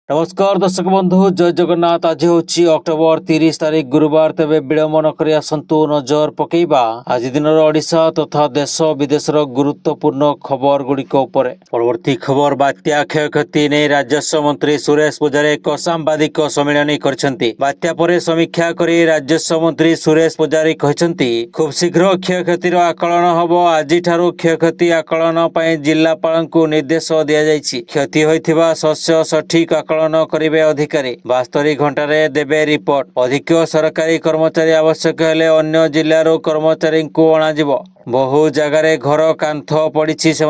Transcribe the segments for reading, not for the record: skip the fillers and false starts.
नमस्कार दर्शक बंधु जय जगन्नाथ। आज हूँ अक्टोबर 30 तारीख गुरुवार। तेज विलंब न कर आसतु नजर पकेबा आज दिन ओडिशा तथा देश विदेशर गुरुत्वपूर्ण खबर गुड़िक परवर्ती खबर बात्या क्षयक्षति नहीं राजस्व मंत्री सुरेश पूजारी एक सांबादिक सम्मिलन करछंती। बात्या परे समीक्षा करी राजस्व मंत्री सुरेश पूजारी कहछंती खूब शीघ्र क्षयक्षतिर आकलन हबो। आज क्षयक्षति आकलन पर जिलापाल निर्देश दिया जायछि। क्षति होइथिबा शस्य सठिक आकलन करिवे अधिकारी 72 घंटारे देबे रिपोर्ट। अधिक सरकारी कर्मचारी आवश्यक हेले अन्य जिल्लारो कर्मचारी को अणाजिबो। बहु जगार घर कांथ पड़ी से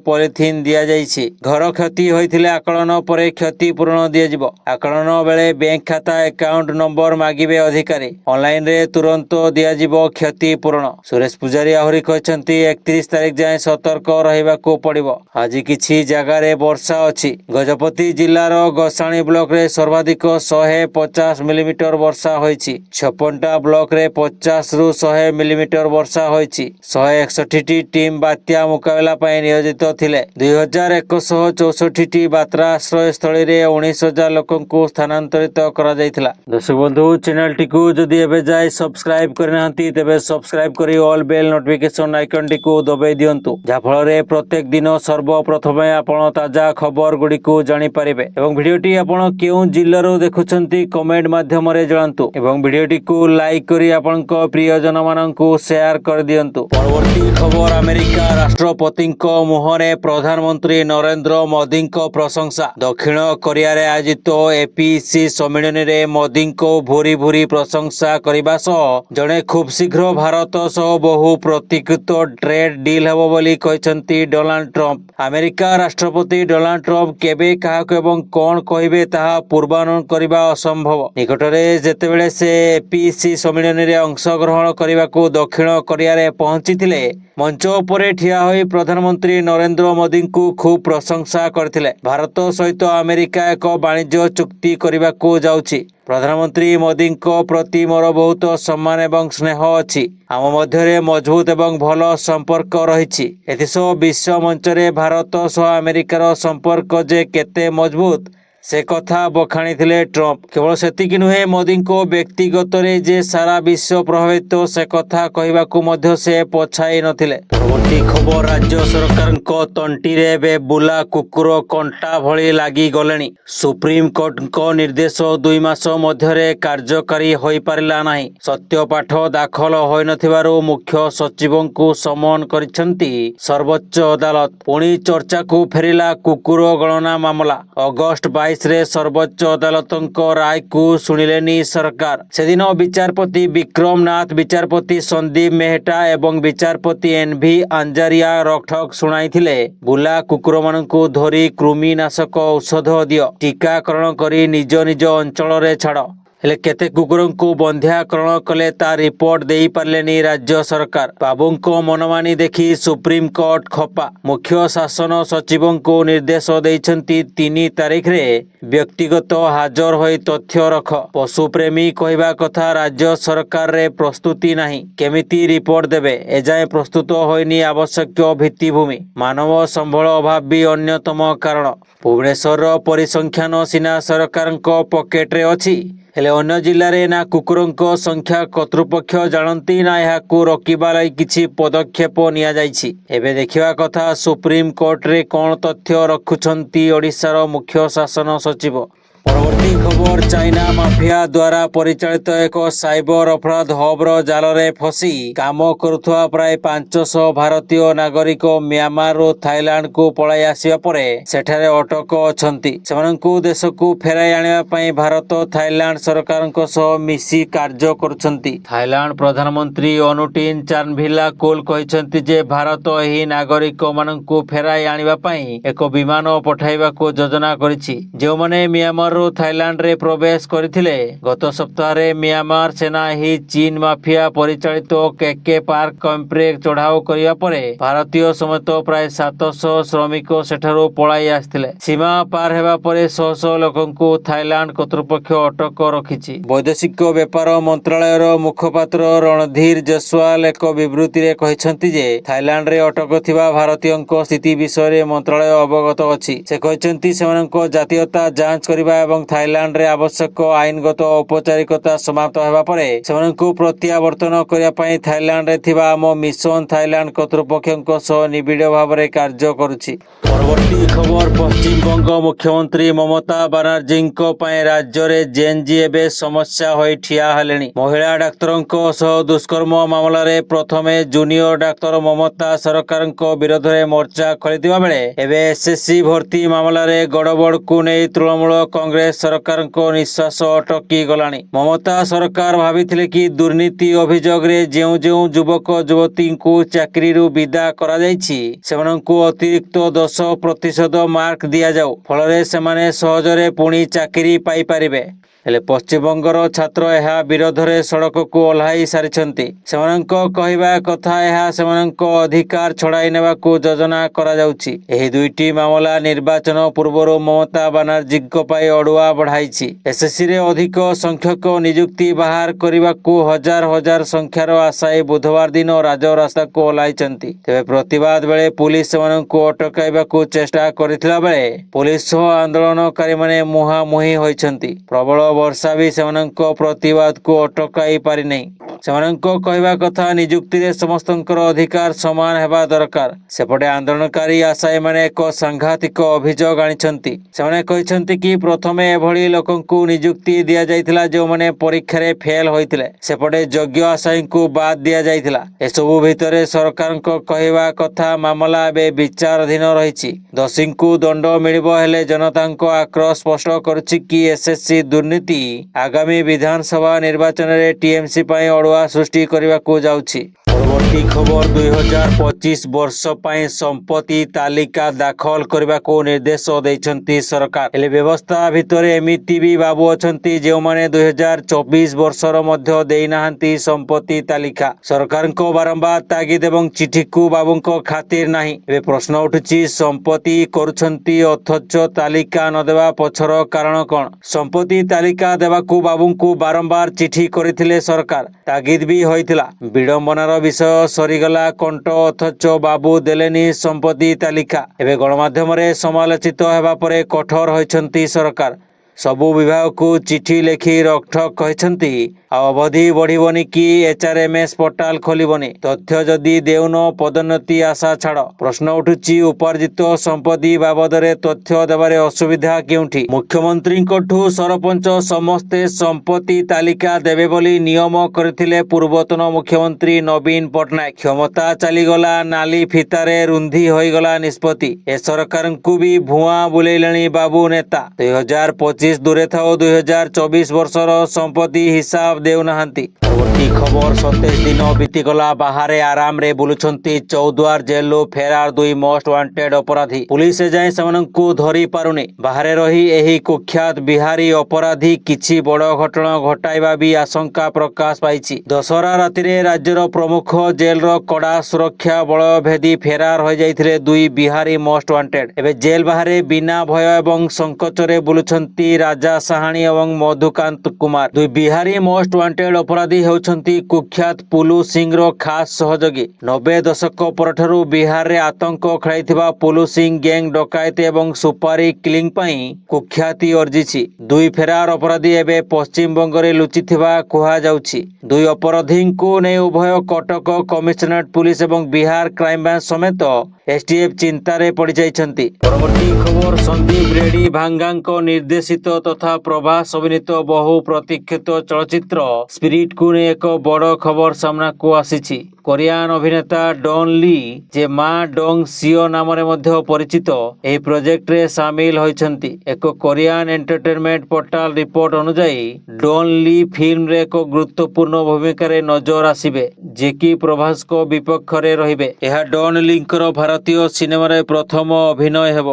पॉलिथिन दि जाइछि। घर क्षति होइथिले आकलन पर क्षतिपूरण दिया। आकलन बेले बैंक खाता अकाउंट नंबर मागिबे अधिकारी। ऑनलाइन रे तुरंत दिया क्षतिपूरण। सुरेश पूजारी आहरी कहछंती 31 तारीख जाए सतर्क रहिबाकू पड़िबो। आज किछि जगार वर्षा अछि। गजपति जिल्लार गोसाणी ब्लॉक रे सर्वाधिक 150 मिलीमीटर वर्षा होइछि। छपनटा ब्लॉक रे 50 रु 100 मिलीमीटर वर्षा होइछि। 161 टीम बात्या मुकाबला पर नियोजित थिले। 2164 टी बात्रा आश्रय स्थली रे 19,000 लोकन को स्थानांतरित करा जायतिला। दर्शक बंधु चैनल टिकु जदि एबे जाय सब्सक्राइब करनांती तेबे सब्सक्राइब करी ऑल बेल नोटिफिकेशन आइकन टिकु दबाई दियंतु। जा फल रे प्रत्येक दिन सर्वप्रथमे आपण ताजा खबर गुडी को जानि परिबे। एवं भिडियोटी आपण केउ जिल्लारो देखुछंती कमेंट माध्यम रे जणांतु। एवं भिडियोटी को लाइक करी आपनक प्रियजन माननकु शेयर कर दियंतु। परवर्ती खबर अमेरिका राष्ट्रपति मुहरे प्रधानमंत्री नरेंद्र मोदी प्रशंसा। दक्षिण कोरिया रे आयोजित एपीसी सम्मेलन रे मोदी को भूरी भूरी प्रशंसा करने सह जड़े खूब शीघ्र भारत सह बहु प्रतिकृत ट्रेड डील हेबो बोली कहछंती डोनाल्ड ट्रंप। अमेरिका राष्ट्रपति डोनाल्ड ट्रंप केबे काहाक एवं कोन कहिबे ताहा पूर्वानुमान करबा असंभव। निकटरे जेतेबेले से एपीसी सम्मेलन रे अंशग्रहण करबाकू दक्षिण कोरिया रे पहुंचीथिले मंच उपरे ठिया होई प्रधानमंत्री नरेंद्र मोदी को खूब प्रशंसा करथिले। भारत सहित अमेरिका एक वाणिज्य चुक्ति करबाकू जाउछि। प्रधानमंत्री मोदी प्रति मोर बहुत सम्मान एवं स्नेह अछि। आम मध्य मजबूत एवं भल संपर्क रही। एथिसह विश्व मंच रे भारत सह अमेरिकार संपर्क जे केते मजबूत से कथा बखाणी थिले ट्रंप। केवल सेतिकी नुहे मोदी को व्यक्तिगत रे जे सारा विश्व प्रभावित से कथा कहबाकू मध्य से पछाई नथिले। परवर्ती खबर राज्य सरकार को तंटी रे बे बुला कुकुर कंटा भली लागी गलेनी। सुप्रीम कोर्ट को निर्देश 2 मास मध्य कार्यकारी होई पारिला नाही। सत्यपाठ दाखल होई नथिबारु मुख्य सचिव को समन करिसंती सर्वोच्च अदालत। पुणी चर्चा को फेरिला कुकुर गणना मामला। अगस्त 22 रे सर्वोच्च अदालत राय को शुणिलेनी सरकार। सेदिन विचारपति विक्रम नाथ, विचारपति संदीप मेहटा एवं विचारपति एनवी अंजारिया रोकठोक शुणाइथिले। बुला कुकुर मानकू धरी कृमिनाशक औषध दियो, टीकाकरण करी निज निज अंचल रे छाड़। हेले केते कुकुरों को बंध्याकरण कले ता रिपोर्ट दे पारलेनी राज्य सरकार। बाबू को मनमानी देखी सुप्रीम कोर्ट खपा। मुख्य शासन सचिव को निर्देश देइछंती 3 तारीख रे व्यक्तिगत हाजर होई तथ्य रख। पशुप्रेमी कहवा कथा राज्य सरकार रे प्रस्तुति नाही। केमिति रिपोर्ट देबे एजाए प्रस्तुत होइनी आवश्यक भित्तिभूमि। मानव संबल अभाव भी अन्यतम कारण। भुवनेश्वर परिसंख्यान सिना सरकार पकेट रे अछि, हेले अन्य जिल्ला रे ना कुकुरों संख्या कर्तृपक्ष जानती ना यहाकू रोकिबा लागि किछि पदक्षेप निया जाइछि। एबे देखिबा कथा सुप्रीम कोर्ट रे कोन तथ्य रखुछंती ओडिशार मुख्य शासन सचिव। परवर्ती खबर चाइना माफिया द्वारा परिचालित एक साइबर अपराध हब्र जाल रे फसी काम करुवा प्राय 500 भारतीय नागरिक म्यांमार रो थाईलैंड को पलाई आसिबा परे सेठारे अटक अछंती। सेमानकू देश को फेराई आनिबा पई भारत थाईलैंड सरकारक सह मिसी कार्य करुछंती। थाईलैंड प्रधानमंत्री अनुटिन चानभिला कोल कहिसंती जे भारत एही नागरिक मानकू फेराई आनिबा पई एक विमान पठाइबा को योजना करिछि, जे माने म्यांमार ମିଆଁମାରରୁ ଥାଇଲାଣ୍ଡରେ ପ୍ରବେଶ କରିଥିଲେ। ଗତ ସପ୍ତାହରେ ମିଆଁମାର ସେନା ଏହି ଚୀନ ମାଫିଆ ପରିଚାଳିତ କେକେ ପାର୍କ କ୍ୟାମ୍ପରେ ଚଢ଼ାଉ କରିବା ପରେ ଭାରତୀୟ ସମେତ ପ୍ରାୟ 700 ଶ୍ରମିକ ସେଠାରୁ ପଳାଇ ଆସିଥିଲେ। ସୀମା ପାର ହେବା ପରେ ଶହ ଶହ ଲୋକଙ୍କୁ ଥାଇଲାଣ୍ଡ କର୍ତ୍ତୃପକ୍ଷ ଅଟକ ରଖିଛି। ବୈଦେଶିକ ବ୍ୟାପାର ମନ୍ତ୍ରାଳୟର ମୁଖପାତ୍ର ରଣଧୀର ଜୟସ୍ୱାଲ ଏକ ବିବୃତ୍ତିରେ କହିଛନ୍ତି ଯେ ଥାଇଲାଣ୍ଡରେ ଅଟକ ଥିବା ଭାରତୀୟଙ୍କ ସ୍ଥିତି ବିଷୟରେ ମନ୍ତ୍ରାଳୟ ଅବଗତ ଅଛି। ସେ କହିଛନ୍ତି ସେମାନଙ୍କ ଜାତୀୟତା ଯାଞ୍ଚ କରିବା ଏବଂ ଥାଇଲାଣ୍ଡରେ ଆବଶ୍ୟକ ଆଇନଗତ ଔପଚାରିକତା ସମାପ୍ତ ହେବା ପରେ ସେମାନଙ୍କୁ ପ୍ରତ୍ୟାବର୍ତ୍ତନ କରିବା ପାଇଁ ଥାଇଲାଣ୍ଡରେ ଥିବା ଆମ ମିଶନ ଥାଇଲାଣ୍ଡ କର୍ତ୍ତୃପକ୍ଷଙ୍କ ସହ ନିବିଡ଼ ଭାବରେ କାର୍ଯ୍ୟ କରୁଛି। ପରବର୍ତ୍ତୀ ଖବର, ପଶ୍ଚିମବଙ୍ଗ ମୁଖ୍ୟମନ୍ତ୍ରୀ ମମତା ବାନାର୍ଜୀଙ୍କ ପାଇଁ ରାଜ୍ୟରେ ଜେଏନଜି ଏବେ ସମସ୍ୟା ହୋଇ ଠିଆ ହେଲେଣି। ମହିଳା ଡାକ୍ତରଙ୍କ ସହ ଦୁଷ୍କର୍ମ ମାମଲାରେ ପ୍ରଥମେ ଜୁନିୟର ଡାକ୍ତର ମମତା ସରକାରଙ୍କ ବିରୋଧରେ ମୋର୍ଚ୍ଚା ଖୋଲିଥିବା ବେଳେ ଏବେ ଏସଏସସି ଭର୍ତ୍ତି ମାମଲାରେ ଗଡ଼ବଡ଼କୁ ନେଇ ତୃଣମୂଳ କଂଗ୍ରେସ ସରକାରଙ୍କ ନିଶ୍ୱାସ ଅଟକି ଗଲାଣି। ମମତା ସରକାର ଭାବିଥିଲେ କି ଦୁର୍ନୀତି ଅଭିଯୋଗରେ ଯେଉଁ ଯେଉଁ ଯୁବକ ଯୁବତୀଙ୍କୁ ଚାକିରିରୁ ବିଦା କରାଯାଇଛି ସେମାନଙ୍କୁ ଅତିରିକ୍ତ 10% ମାର୍କ ଦିଆଯାଉ, ଫଳରେ ସେମାନେ ସହଜରେ ପୁଣି ଚାକିରି ପାଇପାରିବେ। ହେଲେ ପଶ୍ଚିମବଙ୍ଗର ଛାତ୍ର ଏହା ବିରୋଧରେ ସଡ଼କକୁ ଓହ୍ଲାଇ ସାରିଛନ୍ତି। ସେମାନଙ୍କ କହିବା କଥା ଏହା ସେମାନଙ୍କ ଅଧିକାର ଛଡ଼ାଇ ନେବାକୁ ଯୋଜନା କରାଯାଉଛି। ଏହି ଦୁଇଟି ମାମଲା ନିର୍ବାଚନ ପୂର୍ବରୁ ମମତା ବାନାର୍ଜୀଙ୍କ ପାଇଁ ଅଡ଼ୁଆ ବଢ଼ାଇଛି। ଏସଏସସିରେ ଅଧିକ ସଂଖ୍ୟକ ନିଯୁକ୍ତି ବାହାର କରିବାକୁ ହଜାର ହଜାର ସଂଖ୍ୟାର ଆଶାୟୀ ବୁଧବାର ଦିନ ରାଜରାସ୍ତାକୁ ଓହ୍ଲାଇଛନ୍ତି। ତେବେ ପ୍ରତିବାଦ ବେଳେ ପୁଲିସ ସେମାନଙ୍କୁ ଅଟକାଇବାକୁ ଚେଷ୍ଟା କରିଥିଲା ବେଳେ ପୁଲିସ ସହ ଆନ୍ଦୋଳନକାରୀମାନେ ମୁହାଁମୁହିଁ ହୋଇଛନ୍ତି। ପ୍ରବଳ ବର୍ଷା ବି ସେମାନଙ୍କ ପ୍ରତିବାଦକୁ ଅଟକାଇ ପାରିନାହିଁ। ସେମାନଙ୍କ କହିବା କଥା ନିଯୁକ୍ତିରେ ସମସ୍ତଙ୍କର ଅଧିକାର ସମାନ ହେବା ଦରକାର। ସେପଟେ ଆନ୍ଦୋଳନକାରୀ ଆଶାୟୀମାନେ ଏକ ସାଂଘାତିକ ଅଭିଯୋଗ ଆଣିଛନ୍ତି। ସେମାନେ କହିଛନ୍ତି କି ପ୍ରଥମେ ଏଭଳି ଲୋକଙ୍କୁ ନିଯୁକ୍ତି ଦିଆଯାଇଥିଲା ଯେଉଁମାନେ ପରୀକ୍ଷାରେ ଫେଲ ହୋଇଥିଲେ। ସେପଟେ ଯୋଗ୍ୟ ଆଶାୟୀଙ୍କୁ ବାଦ ଦିଆଯାଇଥିଲା। ଏସବୁ ଭିତରେ ସରକାରଙ୍କ କହିବା କଥା ମାମଲା ଏବେ ବିଚାରାଧୀନ ରହିଛି। ଦୋଷୀଙ୍କୁ ଦଣ୍ଡ ମିଳିବ, ହେଲେ ଜନତାଙ୍କ ଆକ୍ରୋଶ ସ୍ପଷ୍ଟ କରୁଛି କି ଏସଏସସି ଦୁର୍ନୀତି ଆଗାମୀ ବିଧାନସଭା ନିର୍ବାଚନରେ ଟିଏମସି ପାଇଁ ଅଡ଼ୁଆ ସୃଷ୍ଟି କରିବାକୁ ଯାଉଛି। ପରବର୍ତ୍ତୀ ଖବର, 2025 ବର୍ଷ ପାଇଁ ସମ୍ପତ୍ତି ତାଲିକା ଦାଖଲ କରିବାକୁ ନିର୍ଦ୍ଦେଶ ଦେଇଛନ୍ତି ସରକାର। ହେଲେ ବ୍ୟବସ୍ଥା ଭିତରେ ଏମିତି ବି ବାବୁ ଅଛନ୍ତି ଯେଉଁମାନେ 2024 ବର୍ଷର ମଧ୍ୟ ଦେଇନାହାନ୍ତି ସମ୍ପତ୍ତି ତାଲିକା। ସରକାରଙ୍କ ବାରମ୍ବାର ତାଗିଦ ଏବଂ ଚିଠିକୁ ବାବୁଙ୍କ ଖାତିର ନାହିଁ। ଏବେ ପ୍ରଶ୍ନ ଉଠୁଛି, ସମ୍ପତ୍ତି କରୁଛନ୍ତି ଅଥଚ ତାଲିକା ନ ଦେବା ପଛର କାରଣ କ'ଣ? ସମ୍ପତ୍ତି ତାଲିକା ଦେବାକୁ ବାବୁଙ୍କୁ ବାରମ୍ବାର ଚିଠି କରିଥିଲେ ସରକାର, ତାଗିଦ ବି ହୋଇଥିଲା। ବିଡ଼ମ୍ବନାର ବିଷୟ, ସରିଗଲା କଣ୍ଟ ଅଥଚ ବାବୁ ଦେଲେନି ସମ୍ପତ୍ତି ତାଲିକା। ଏବେ ଗଣମାଧ୍ୟମରେ ସମାଲୋଚିତ ହେବା ପରେ କଠୋର ହୋଇଛନ୍ତି ସରକାର। ସବୁ ବିଭାଗକୁ ଚିଠି ଲେଖି ରୋକଠୋକ କହିଛନ୍ତି ଆଉ ଅବଧି ବଢ଼ିବନି କି ଏଚଆରଏମଏସ୍ ପୋର୍ଟାଲ ଖୋଲିବନି। ତଥ୍ୟ ଯଦି ଦେଉନ ପଦୋନ୍ନତି ଆଶା ଛାଡ଼। ପ୍ରଶ୍ନ ଉଠୁଛି, ଉପାର୍ଜିତ ସମ୍ପତ୍ତି ବାବଦରେ ତଥ୍ୟ ଦେବାରେ ଅସୁବିଧା କେଉଁଠି? ମୁଖ୍ୟମନ୍ତ୍ରୀଙ୍କଠୁ ସରପଞ୍ଚ ସମସ୍ତେ ସମ୍ପତ୍ତି ତାଲିକା ଦେବେ ବୋଲି ନିୟମ କରିଥିଲେ ପୂର୍ବତନ ମୁଖ୍ୟମନ୍ତ୍ରୀ ନବୀନ ପଟ୍ଟନାୟକ। କ୍ଷମତା ଚାଲିଗଲା, ନାଲି ଫିତାରେ ରୁନ୍ଧି ହୋଇଗଲା ନିଷ୍ପତ୍ତି। ଏ ସରକାରଙ୍କୁ ବି ଭୁଆଁ ବୁଲେଇଲେଣି ବାବୁ ନେତା। 2025 ଦୂରେ ଥାଉ, 2024 ବର୍ଷର ସମ୍ପତ୍ତି ହିସାବ ଦେଉନାହାନ୍ତି। ପରବର୍ତ୍ତୀ ଖବର, 27 ଦିନ ବିତିଗଲା, ବାହାରେ ଆରାମରେ ବୁଲୁଛନ୍ତି ଚୌଦ୍ୱାର ଜେଲରୁ ଫେରାର 2 ମୋଷ୍ଟ ୱାଣ୍ଟେଡ୍ ଅପରାଧୀ। ପୁଲିସ ଏଯାଏଁ ସେମାନଙ୍କୁ ଧରି ପାରୁନି। ବାହାରେ ରହି ଏହି କୁଖ୍ୟାତ ବିହାରୀ ଅପରାଧୀ କିଛି ବଡ଼ ଘଟଣା ଘଟାଇବା ବି ଆଶଙ୍କା ପ୍ରକାଶ ପାଇଛି। ଦଶହରା ରାତିରେ ରାଜ୍ୟର ପ୍ରମୁଖ ଜେଲର କଡ଼ା ସୁରକ୍ଷା ବଳୟ ଭେଦି ଫେରାର ହୋଇଯାଇଥିଲେ 2 ବିହାରୀ ମୋଷ୍ଟ ୱାଣ୍ଟେଡ୍। ଏବେ ଜେଲ ବାହାରେ ବିନା ଭୟ ଏବଂ ସଂକୋଚରେ ବୁଲୁଛନ୍ତି ରାଜା ସାହାଣୀ ଏବଂ ମଧୁକାନ୍ତ କୁମାର। 2 ବିହାରୀ ମୋଷ୍ଟ ୱାଣ୍ଟେଡ୍ ଅପରାଧୀ ହେଉଛନ୍ତି କୁଖ୍ୟାତ ପୁଲୁ ସିଂର ଖାସ୍ ସହଯୋଗୀ। 90 ଦଶକ ପରଠାରୁ ବିହାରରେ ଆତଙ୍କ ଖେଳାଇଥିବା ପୁଲୁ ସିଂ ଗ୍ୟାଙ୍ଗ ଡକାୟତି ଏବଂ ସୁପାରି କିଲିଂ ପାଇଁ କୁଖ୍ୟାତି ଅର୍ଜିଛି। 2 ଫେରାର ଅପରାଧୀ ଏବେ ପଶ୍ଚିମବଙ୍ଗରେ ଲୁଚିଥିବା କୁହାଯାଉଛି। 2 ଅପରାଧୀଙ୍କୁ ନେଇ ଉଭୟ କଟକ କମିଶନରେଟ ପୁଲିସ ଏବଂ ବିହାର କ୍ରାଇମବ୍ରାଞ୍ଚ ସମେତ ଏସଟିଏଫ ଚିନ୍ତାରେ ପଡ଼ିଯାଇଛନ୍ତି। ପରବର୍ତ୍ତୀ ଖବର, ସନ୍ଦୀପ ରେଡ୍ଡି ଭାଙ୍ଗାଙ୍କ ନିର୍ଦ୍ଦେଶିତ ତଥା ପ୍ରଭାସ ଅଭିନୀତ ବହୁ ପ୍ରତୀକ୍ଷିତ ଚଳଚ୍ଚିତ୍ର ସ୍ପିରିଟକୁ ନେଇ ଏକ ବଡ଼ ଖବର ସାମ୍ନାକୁ ଆସିଛି। କୋରିଆନ ଅଭିନେତା ଡନ୍ ଲି, ଯେ ମା ଡୋଙ୍ଗ ସିଓ ନାମରେ ମଧ୍ୟ ପରିଚିତ, ଏହି ପ୍ରୋଜେକ୍ଟରେ ସାମିଲ ହୋଇଛନ୍ତି। ଏକ କୋରିଆନ ଏଣ୍ଟରଟେନମେଣ୍ଟ ପୋର୍ଟାଲ ରିପୋର୍ଟ ଅନୁଯାୟୀ ଡନ୍ ଲି ଫିଲ୍ମରେ ଏକ ଗୁରୁତ୍ୱପୂର୍ଣ୍ଣ ଭୂମିକାରେ ନଜର ଆସିବେ, ଯିଏକି ପ୍ରଭାସଙ୍କ ବିପକ୍ଷରେ ରହିବେ। ଏହା ଡନ୍ ଲିଙ୍କର ଭାରତ ଭାରତୀୟ ସିନେମାରେ ପ୍ରଥମ ଅଭିନୟ ହେବ।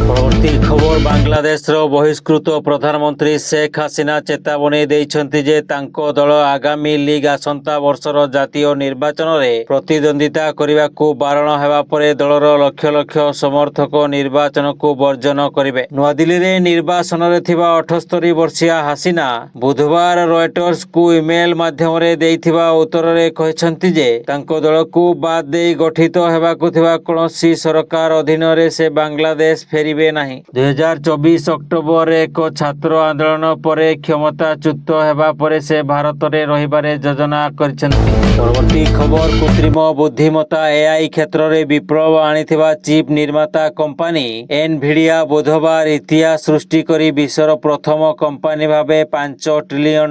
ପରବର୍ତ୍ତୀ ଖବର ବାଂଲାଦେଶର ବହିଷ୍କୃତ ପ୍ରଧାନମନ୍ତ୍ରୀ ଶେଖ ହାସିନା ଚେତାବନୀ ଦେଇଛନ୍ତି ଯେ ତାଙ୍କ ଦଳ ଆଗାମୀ ଲିଗ୍ ଆସନ୍ତା ବର୍ଷର ଜାତୀୟ ନିର୍ବାଚନରେ ପ୍ରତିଦ୍ୱନ୍ଦ୍ୱିତା କରିବାକୁ ବାରଣ ହେବା ପରେ ଦଳର ଲକ୍ଷ ଲକ୍ଷ ସମର୍ଥକ ନିର୍ବାଚନକୁ ବର୍ଜନ କରିବେ। ନୂଆଦିଲ୍ଲୀରେ ନିର୍ବାସନରେ ଥିବା 78 ବର୍ଷୀୟା ହାସିନା ବୁଧବାର ରୟଟର୍ସକୁ ଇମେଲ ମାଧ୍ୟମରେ ଦେଇଥିବା ଉତ୍ତରରେ କହିଛନ୍ତି ଯେ ତାଙ୍କ ଦଳକୁ ବାଦ ଦେଇ ଗଠିତ ହେବାକୁ ଥିବା କୌଣସି ସରକାର ଅଧୀନରେ ସେ ବାଂଲାଦେଶ ଫେରିବେ ନାହିଁ। 2024 ଅକ୍ଟୋବରରେ ଏକ ଛାତ୍ର ଆନ୍ଦୋଳନ ପରେ କ୍ଷମତାଚ୍ୟୁତ ହେବା ପରେ ସେ ଭାରତରେ ରହିବାରେ ଯୋଜନା କରିଛନ୍ତି। ପରବର୍ତ୍ତୀ ଖବର କୃତ୍ରିମ ବୁଦ୍ଧିମତ୍ତା ଏଆଇ କ୍ଷେତ୍ରରେ ବିପ୍ଳବ ଆଣିଥିବା ଚିପ୍ ନିର୍ମାତା କମ୍ପାନୀ ଏନଭିଡିଆ ବୁଧବାର ଇତିହାସ ସୃଷ୍ଟି କରି ବିଶ୍ୱର ପ୍ରଥମ କମ୍ପାନୀ ଭାବେ $5 ଟ୍ରିଲିୟନ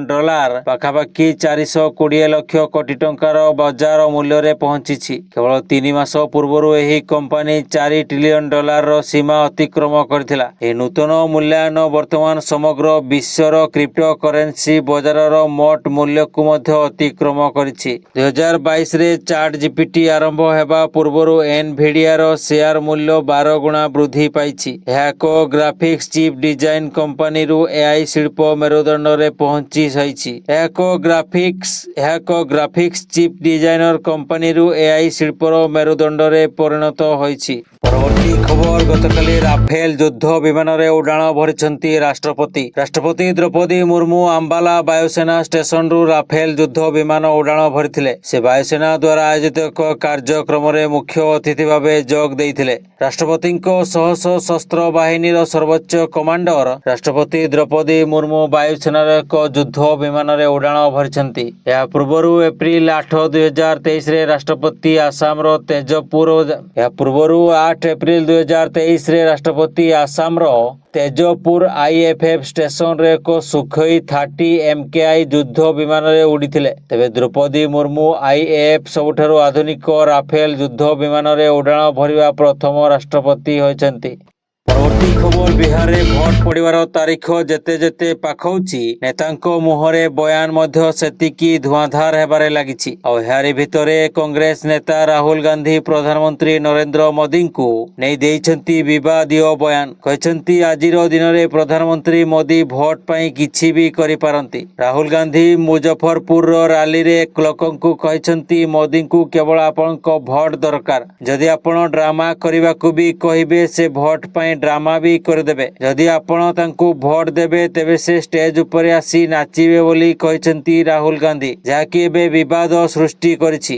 ପାଖାପାଖି 420 ଲକ୍ଷ କୋଟି ଟଙ୍କାର ବଜାର ମୂଲ୍ୟରେ ପହଞ୍ଚିଛି। କେବଳ 3 ମାସ ପୂର୍ବରୁ ଏହି କମ୍ପାନୀ $4 ଟ୍ରିଲିୟନ ସୀମା ଅତିକ୍ରମ କରିଥିଲା। ଏହି ନୂତନ ମୂଲ୍ୟାୟନ ବର୍ତ୍ତମାନ ସମଗ୍ର ବିଶ୍ୱର କ୍ରିପ୍ଟୋ କରେନ୍ସି ବଜାରର ମୋଟ ମୂଲ୍ୟକୁ ମଧ୍ୟ ଅତିକ୍ରମ କରିଛି। 2022ରେ ଚାଟ୍ ଜିପିଟି ଆରମ୍ଭ ହେବା ପୂର୍ବରୁ ଏନଭିଡିଆର ସେୟାର ମୂଲ୍ୟ 12 ଗୁଣା ବୃଦ୍ଧି ପାଇଛି। ଏହା ଏକ ଗ୍ରାଫିକ୍ସ ଚିପ୍ ଡିଜାଇନ କମ୍ପାନୀରୁ ଏଆଇ ଶିଳ୍ପ ମେରୁଦଣ୍ଡରେ ପହଞ୍ଚି ସାରିଛି। ଏହା ଏକ ଗ୍ରାଫିକ୍ସ ଚିପ୍ ଡିଜାଇନର କମ୍ପାନୀରୁ ଏଆଇ ଶିଳ୍ପର ମେରୁଦଣ୍ଡରେ ପରିଣତ ହୋଇଛି। ପରବର୍ତ୍ତୀ ଖବର ଗତକାଲି ରାଫେଲ ଯୁଦ୍ଧ ବିମାନରେ ଉଡ଼ାଣ ଭରିଛନ୍ତି ରାଷ୍ଟ୍ରପତି ଦ୍ରୌପଦୀ ମୁର୍ମୁ ଆମ୍ବାଲା ବାୟୁସେନା ଷ୍ଟେସନରୁ ରାଫେଲ ଯୁଦ୍ଧ ବିମାନ ଉଡ଼ାଣ ଭରିଥିଲେ। ସେ ବାୟୁସେନା ଦ୍ୱାରା ଆୟୋଜିତ ଏକ କାର୍ଯ୍ୟକ୍ରମରେ ମୁଖ୍ୟ ଅତିଥି ଭାବେ ଯୋଗ ଦେଇଥିଲେ। ରାଷ୍ଟ୍ରପତିଙ୍କ ସହ ସଶସ୍ତ୍ର ବାହିନୀର ସର୍ବୋଚ୍ଚ କମାଣ୍ଡର ରାଷ୍ଟ୍ରପତି ଦ୍ରୌପଦୀ ମୁର୍ମୁ ବାୟୁସେନାର ଏକ ଯୁଦ୍ଧ ବିମାନରେ ଉଡ଼ାଣ ଭରିଛନ୍ତି। ଏହା ପୂର୍ବରୁ ଏପ୍ରିଲ 8, 2023ରେ ରାଷ୍ଟ୍ରପତି ଆସାମର ତେଜପୁର ଆଇଏଫଏଫ ଷ୍ଟେସନରେ ଏକ ସୁଖୋଇ 30 MKI ଯୁଦ୍ଧ ବିମାନରେ ଉଡ଼ିଥିଲେ। ତେବେ ଦ୍ରୌପଦୀ ମୁର୍ମୁ ଆଇଏଏଫ ସବୁଠାରୁ ଆଧୁନିକ ରାଫେଲ ଯୁଦ୍ଧ ବିମାନରେ ଉଡ଼ାଣ ଭରିବା ପ୍ରଥମ ରାଷ୍ଟ୍ରପତି ହୋଇଛନ୍ତି। ପରବର୍ତ୍ତୀ ଖବର ବିହାରରେ ଭୋଟ ପଡ଼ିବାର ତାରିଖ ଯେତେ ଯେତେ ପାଖଉଛି ନେତାଙ୍କ ମୁହଁରେ ବୟାନ ମଧ୍ୟ ସେତିକି ଧୂଆଁଧାର ହେବାରେ ଲାଗିଛି। ଆଉ ଏହାରି ଭିତରେ କଂଗ୍ରେସ ନେତା ରାହୁଲ ଗାନ୍ଧୀ ପ୍ରଧାନମନ୍ତ୍ରୀ ନରେନ୍ଦ୍ର ମୋଦିଙ୍କୁ ନେଇ ଦେଇଛନ୍ତି ବିବାଦୀୟ ବୟାନ। କହିଛନ୍ତି ଆଜିର ଦିନରେ ପ୍ରଧାନମନ୍ତ୍ରୀ ମୋଦି ଭୋଟ ପାଇଁ କିଛି ବି କରିପାରନ୍ତି। ରାହୁଲ ଗାନ୍ଧୀ ମୁଜଫରପୁରର ରାଲିରେ ଲୋକଙ୍କୁ କହିଛନ୍ତି ମୋଦିଙ୍କୁ କେବଳ ଆପଣଙ୍କ ଭୋଟ ଦରକାର। ଯଦି ଆପଣ ଡ୍ରାମା କରିବାକୁ ବି କହିବେ ସେ ଭୋଟ ପାଇଁ ଡ୍ରାମା ବି କରିଦେବେ। ଯଦି ଆପଣ ତାଙ୍କୁ ଭୋଟ ଦେବେ ତେବେ ସେ ଷ୍ଟେଜ ଉପରେ ଆସି ନାଚିବେ ବୋଲି କହିଛନ୍ତି ରାହୁଲ ଗାନ୍ଧୀ, ଯାହାକି ଏବେ ବିବାଦ ସୃଷ୍ଟି କରିଛି।